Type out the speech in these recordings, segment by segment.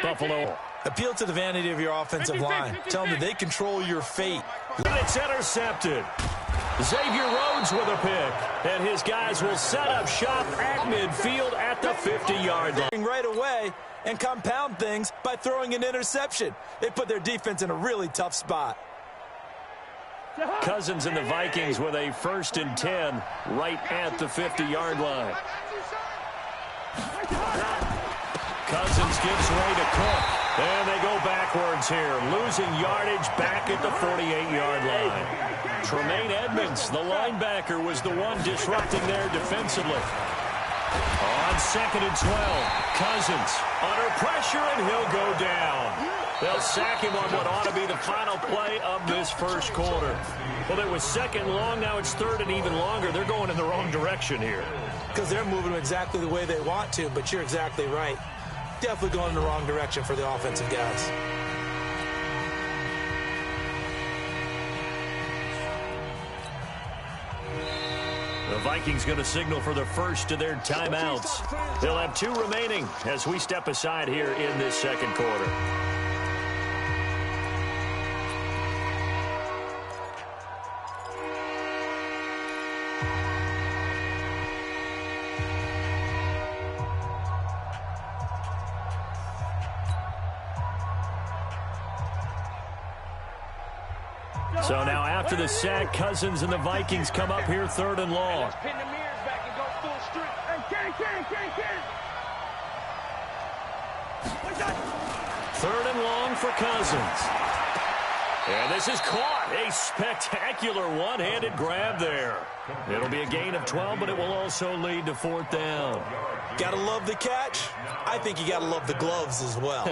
Buffalo. Appeal to the vanity of your offensive line. Tell them that they control your fate. It's intercepted. Xavier Rhodes with a pick. And his guys will set up shop at midfield at the 50-yard line. Right away and compound things by throwing an interception. They put their defense in a really tough spot. Cousins and the Vikings with a 1st and 10 right at the 50-yard line. Cousins gives way to Cook. And they go backwards here, losing yardage back at the 48-yard line. Tremaine Edmonds, the linebacker, was the one disrupting there defensively. On 2nd and 12, Cousins under pressure, and he'll go down. They'll sack him on what ought to be the final play of this first quarter. Well, it was 2nd long, now it's 3rd and even longer. They're going in the wrong direction here. Because they're moving exactly the way they want to, but you're exactly right. Definitely going in the wrong direction for the offensive guys. The Vikings going to signal for the first of their timeouts. They'll have 2 remaining as we step aside here in this second quarter. So now after the sack, Cousins and the Vikings come up here 3rd and long. 3rd and long for Cousins. And this is caught. A spectacular one-handed grab there. It'll be a gain of 12, but it will also lead to 4th down. Gotta love the catch. I think you gotta love the gloves as well.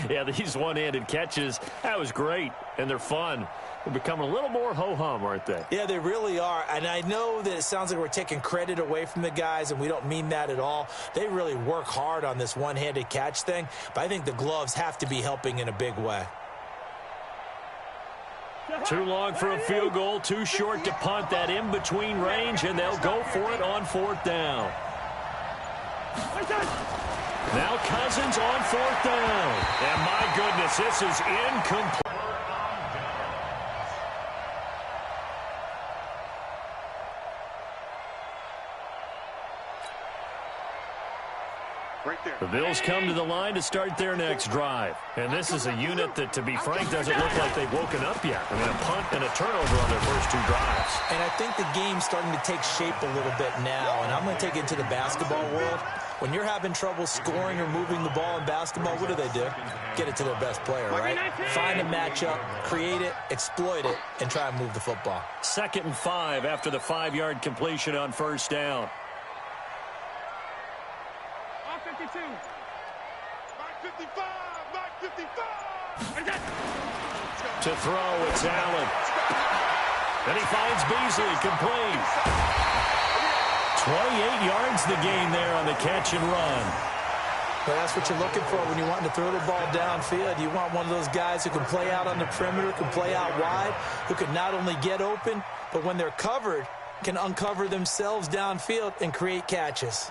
Yeah, these one-handed catches, that was great, and they're fun. They're becoming a little more ho-hum, aren't they? Yeah, they really are. And I know that it sounds like we're taking credit away from the guys, and we don't mean that at all. They really work hard on this one-handed catch thing, but I think the gloves have to be helping in a big way. Too long for a field goal, too short to punt that in-between range, and they'll go for it on 4th down. Now Cousins on 4th down. And my goodness, this is incomplete. The Bills come to the line to start their next drive. And this is a unit that, to be frank, doesn't look like they've woken up yet. I mean, a punt and a turnover on their first 2 drives. And I think the game's starting to take shape a little bit now. And I'm going to take it to the basketball world. When you're having trouble scoring or moving the ball in basketball, what do? Get it to their best player, right? Find a matchup, create it, exploit it, and try and move the football. 2nd and 5 after the 5-yard completion on 1st down. 52. Mark 55. Mark 55. To throw, it's Allen. And he finds Beasley, complete. 28 yards the gain there on the catch and run. Well, that's what you're looking for when you want to throw the ball downfield. You want one of those guys who can play out on the perimeter, can play out wide, who can not only get open, but when they're covered, can uncover themselves downfield and create catches.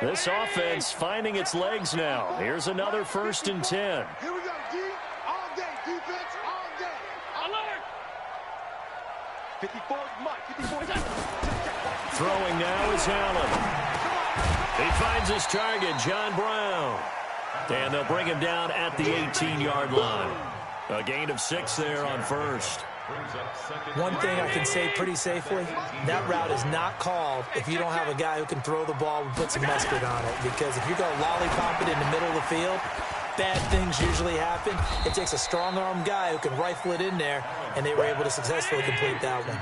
This offense finding its legs now. Here's another 1st and 10. Here we go, D. All day, defense, all day. Alert! 54, Mike, 54. Throwing now is Allen. He finds his target, John Brown. And they'll bring him down at the 18-yard line. A gain of 6 there on 1st. One thing I can say pretty safely, that route is not called if you don't have a guy who can throw the ball and put some mustard on it. Because if you go lollipop it in the middle of the field, bad things usually happen. It takes a strong-arm guy who can rifle it in there, and they were able to successfully complete that one.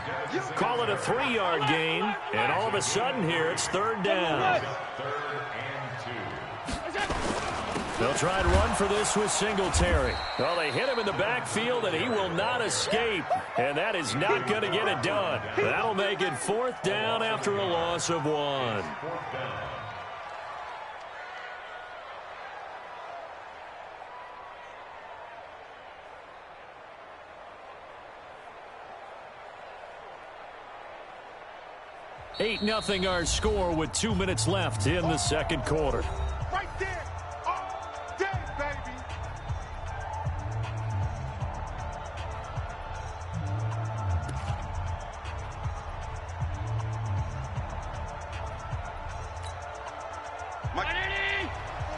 Call it a 3-yard gain, and all of a sudden here it's 3rd down. They'll try and run for this with Singletary. Well, they hit him in the backfield, and he will not escape. And that is not going to get it done. That'll make it 4th down after a loss of 1. 8-0 our score with 2 minutes left in the second quarter. Right there. All day, baby.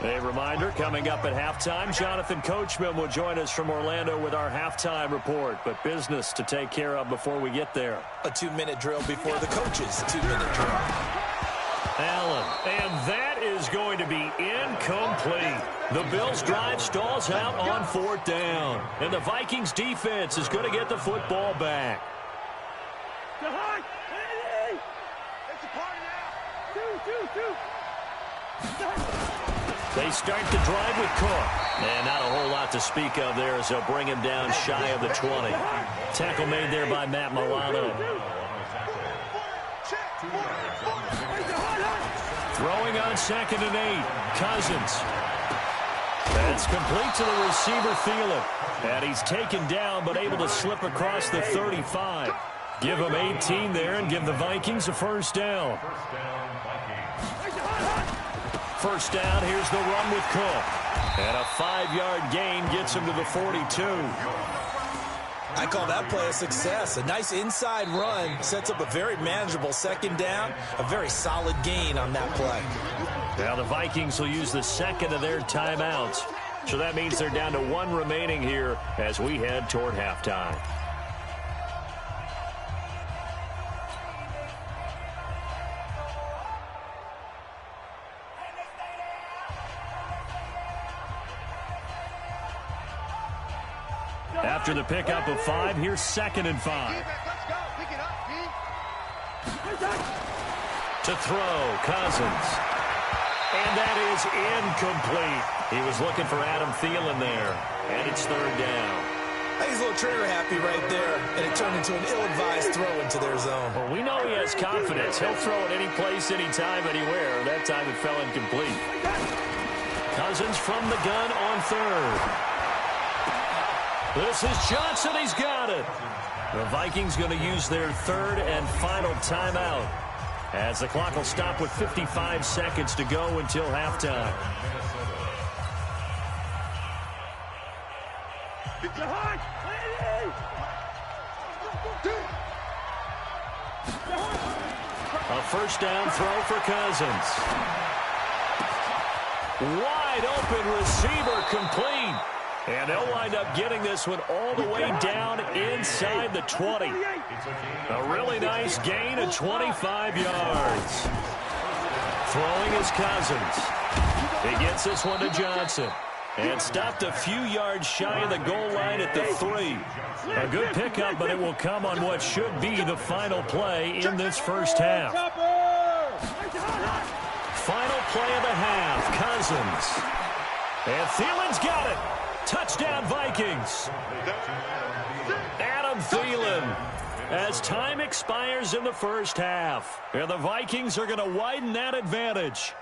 A reminder, coming up at halftime, Jonathan Coachman will join us from Orlando with our halftime report. But business to take care of before we get there. A 2-minute drill before the coach's 2-minute drill. Allen, and that is going to be incomplete. The Bills' drive stalls out on 4th down. And the Vikings' defense is going to get the football back. It's a party now. They start the drive with Cook. And not a whole lot to speak of there as they'll bring him down shy of the 20. Tackle made there by Matt Milano. Throwing on 2nd and 8. Cousins. That's complete to the receiver, Thielen. And he's taken down but able to slip across the 35. Give him 18 there and give the Vikings a first down. First down, here's the run with Cook. And a 5-yard gain gets him to the 42. I call that play a success. A nice inside run sets up a very manageable second down. A very solid gain on that play. Now the Vikings will use the second of their timeouts. So that means they're down to 1 remaining here as we head toward halftime. After the pickup of 5, here's 2nd and 5. Let's go. Pick it up, D. To throw, Cousins. And that is incomplete. He was looking for Adam Thielen there. And it's 3rd down. I think he's a little trigger happy right there. And it turned into an ill-advised throw into their zone. Well, we know he has confidence. He'll throw it any place, anytime, anywhere. That time it fell incomplete. Cousins from the gun on 3rd. This is Johnson. He's got it. The Vikings going to use their 3rd and final timeout as the clock will stop with 55 seconds to go until halftime. A first down throw for Cousins. Wide open receiver, complete. And they'll wind up getting this one all the way down inside the 20. A really nice gain of 25 yards. Throwing is Cousins. He gets this one to Johnson. And stopped a few yards shy of the goal line at the 3. A good pickup, but it will come on what should be the final play in this first half. Final play of the half, Cousins. And Thielen's got it. Touchdown, Vikings. Adam Thielen. As time expires in the first half. And the Vikings are going to widen that advantage.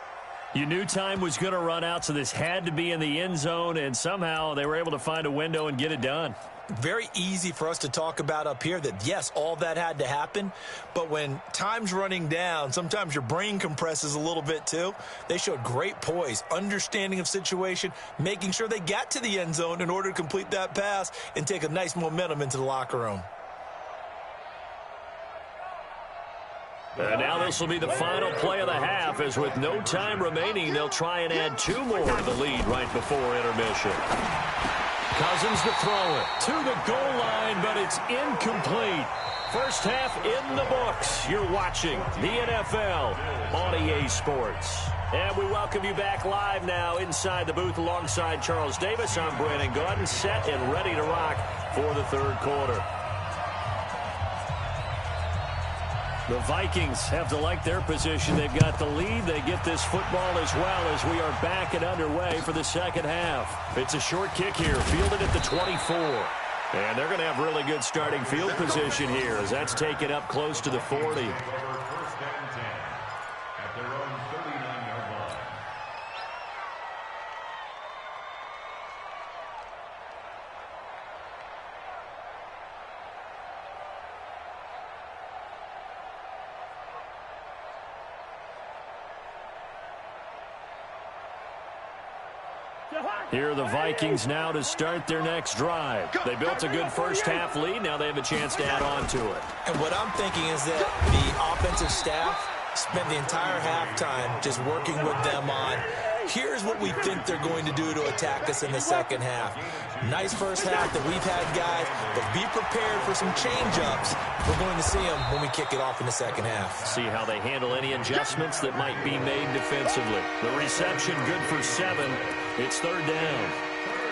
You knew time was going to run out, so this had to be in the end zone, and somehow they were able to find a window and get it done. Very easy for us to talk about up here that, yes, all that had to happen, but when time's running down, sometimes your brain compresses a little bit too. They showed great poise, understanding of situation, making sure they got to the end zone in order to complete that pass and take a nice momentum into the locker room. And now this will be the final play of the half, as with no time remaining, they'll try and add 2 more to the lead right before intermission. Cousins to throw it to the goal line, but it's incomplete. First half in the books. You're watching the NFL on EA Sports. And we welcome you back live now inside the booth alongside Charles Davis. I'm Brandon Gaudin, set and ready to rock for the third quarter. The Vikings have to like their position. They've got the lead. They get this football as well as we are back and underway for the second half. It's a short kick here, fielded at the 24. And they're going to have really good starting field position here as that's taken up close to the 40. Here are the Vikings now to start their next drive. They built a good first-half lead. Now they have a chance to add on to it. And what I'm thinking is that the offensive staff spent the entire halftime just working with them on, here's what we think they're going to do to attack us in the second half. Nice first half that we've had, guys, but be prepared for some change-ups. We're going to see them when we kick it off in the second half. See how they handle any adjustments that might be made defensively. The reception good for 7. It's third down.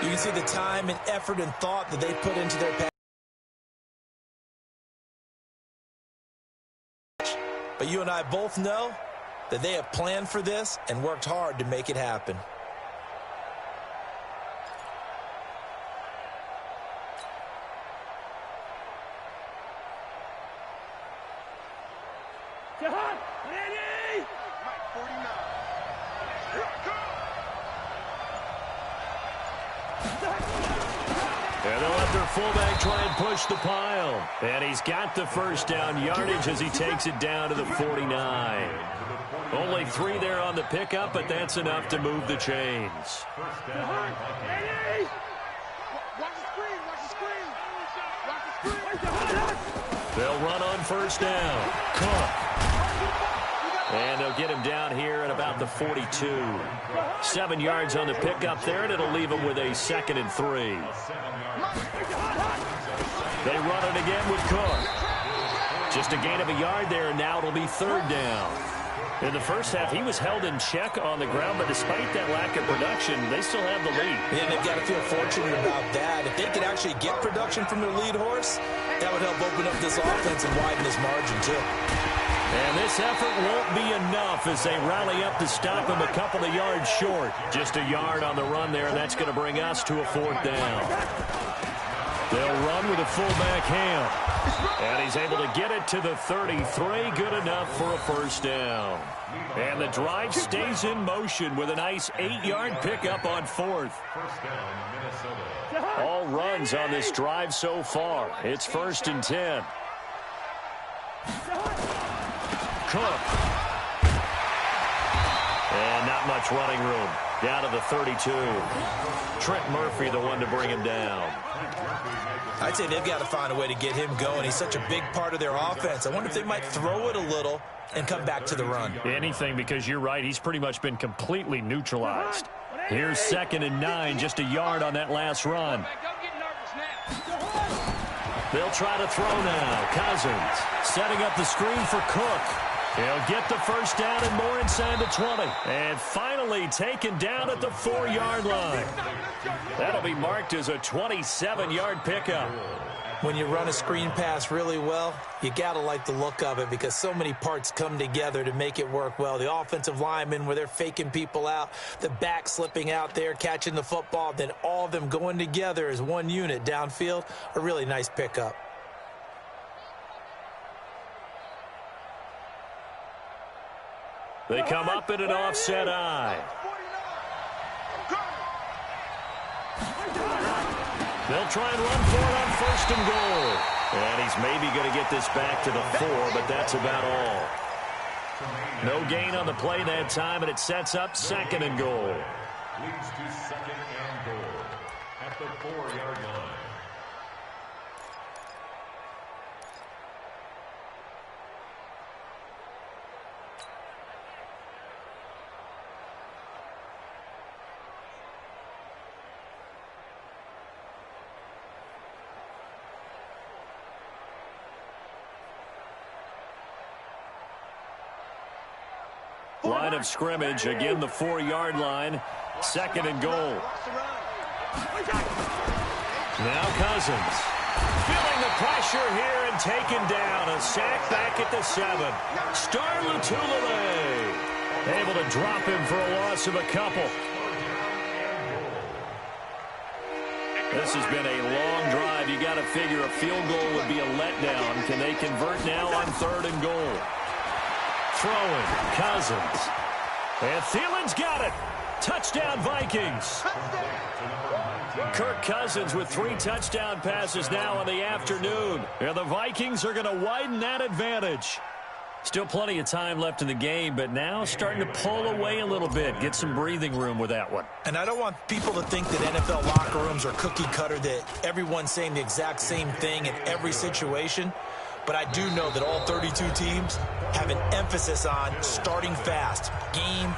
You can see the time and effort and thought that they put into their pass. But you and I both know that they have planned for this and worked hard to make it happen. Ready? Mike 49. Here I come. And they'll let their fullback try and push the pile. And he's got the first down yardage as he takes it down to the 49. Only 3 there on the pickup, but that's enough to move the chains. Ready? Watch the screen. Watch the screen. Watch the screen. They'll run on first down. Cook. And they'll get him down here at about the 42. 7 yards on the pickup there, and it'll leave him with a 2nd and 3. They run it again with Cook. Just a gain of a yard there, and now it'll be 3rd down. In the first half, he was held in check on the ground, but despite that lack of production, they still have the lead. Yeah, they've got to feel fortunate about that. If they could actually get production from their lead horse, that would help open up this offense and widen this margin, too. And this effort won't be enough as they rally up to stop him a couple of yards short. Just a yard on the run there, and that's going to bring us to a 4th down. They'll run with a fullback Ham. And he's able to get it to the 33. Good enough for a first down. And the drive stays in motion with a nice 8-yard pickup on 4th. All runs on this drive so far. It's 1st and 10. Cook. And not much running room. Down to the 32. Trent Murphy, the one to bring him down. I'd say they've got to find a way to get him going. He's such a big part of their offense. I wonder if they might throw it a little and come back to the run. Anything, because you're right. He's pretty much been completely neutralized. Here's 2nd and 9, just a yard on that last run. They'll try to throw now. Cousins setting up the screen for Cook. He'll get the first down and more inside the 20. And finally taken down at the 4-yard line. That'll be marked as a 27-yard pickup. When you run a screen pass really well, you got to like the look of it because so many parts come together to make it work well. The offensive linemen, where they're faking people out, the back slipping out there, catching the football, then all of them going together as one unit downfield, a really nice pickup. They come up in an offset eye. They'll try and run for it on 1st and goal. And he's maybe going to get this back to the 4, but that's about all. No gain on the play that time, and it sets up 2nd and goal. Leads to 2nd and goal at the 4-yard line. Line of scrimmage, again the 4-yard line, 2nd and goal. Now Cousins, feeling the pressure here and taken down. A sack back at the 7. Star Lutulele able to drop him for a loss of a couple. This has been a long drive. You got to figure a field goal would be a letdown. Can they convert now on 3rd and goal? Throwing, Cousins. And Thielen's got it. Touchdown, Vikings. Kirk Cousins with 3 touchdown passes now in the afternoon. And the Vikings are going to widen that advantage. Still plenty of time left in the game, but now starting to pull away a little bit. Get some breathing room with that one. And I don't want people to think that NFL locker rooms are cookie cutter, that everyone's saying the exact same thing in every situation. But I do know that all 32 teams have an emphasis on starting fast. Game,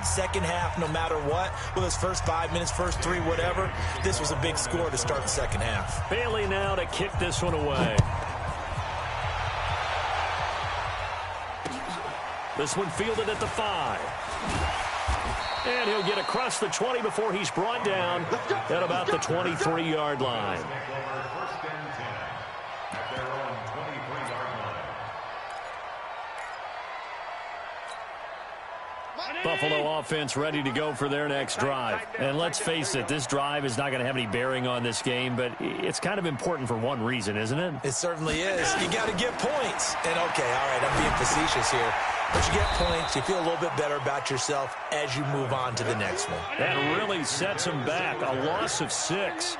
second half, no matter what. Whether it's first 5 minutes, first 3, whatever. This was a big score to start the second half. Bailey now to kick this one away. This one fielded at the 5. And he'll get across the 20 before he's brought down at about the 23-yard line. Buffalo offense ready to go for their next drive. And let's face it, this drive is not going to have any bearing on this game, but it's kind of important for one reason, isn't it? It certainly is. You got to get points. And, okay, all right, I'm being facetious here. But you get points, you feel a little bit better about yourself as you move on to the next one. That really sets them back, a loss of 6.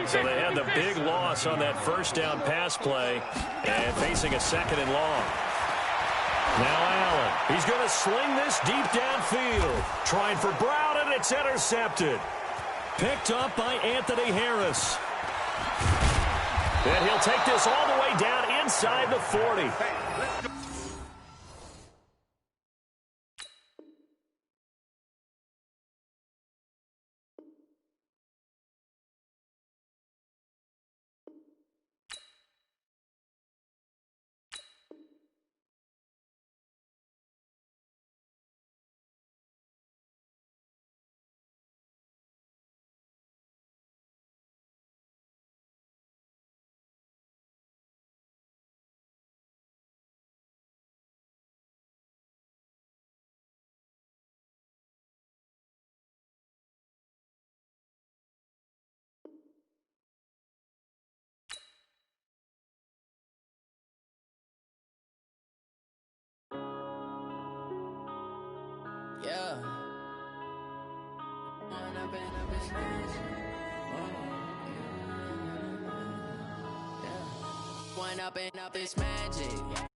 So they had the big loss on that first down pass play and facing a 2nd and long. Now Allen, he's going to sling this deep downfield. Trying for Brown, and it's intercepted. Picked up by Anthony Harris. And he'll take this all the way down inside the 40. Yeah. One up and up, it's magic.